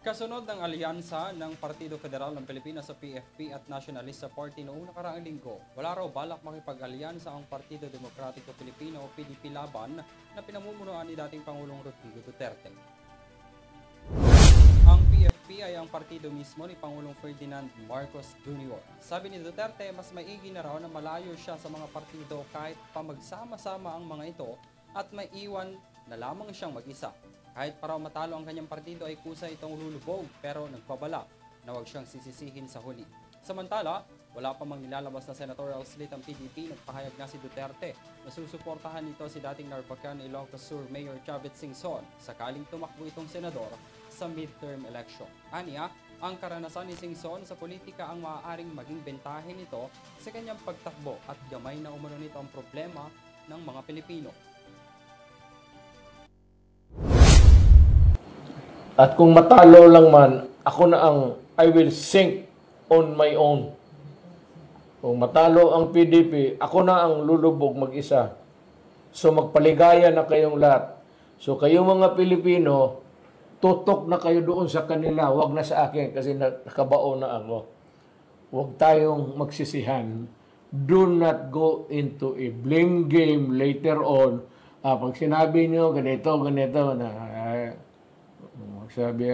Kasunod ng alyansa ng Partido Federal ng Pilipinas sa PFP at Nationalista Party noong nakaraang linggo, wala raw balak makipag-alyansa ang Partido Demokratiko Pilipino o PDP laban na pinamumunuan ni dating Pangulong Rodrigo Duterte. Ang PFP ay ang partido mismo ni Pangulong Ferdinand Marcos Jr. Sabi ni Duterte, mas maigi na raw na malayo siya sa mga partido kahit pa magsama-sama ang mga ito at may iwan na lamang siyang mag-isa. Kahit para matalo ang kanyang partido ay kusa itong lulubog pero nagpabala na huwag siyang sisisihin sa huli. Samantala, wala pa mang nilalabas na senatorial slate ang PDP, nagpahayag na si Duterte na susuportahan nito si dating Narvacan Ilocos Sur Mayor Chavit Singson sakaling tumakbo itong senador sa midterm election. Aniya, ang karanasan ni Singson sa politika ang maaaring maging bentahe nito sa kanyang pagtakbo at gamay na umano nito ang problema ng mga Pilipino. At kung matalo lang man, ako na ang I will sink on my own. Kung matalo ang PDP, ako na ang lulubog mag-isa. So magpaligaya na kayong lahat. So kayong mga Pilipino, tutok na kayo doon sa kanila, wag na sa akin kasi nakabao na ako. Huwag tayong magsisihan. Do not go into a blame game later on. Pag sinabi nyo, ganito, na sabi,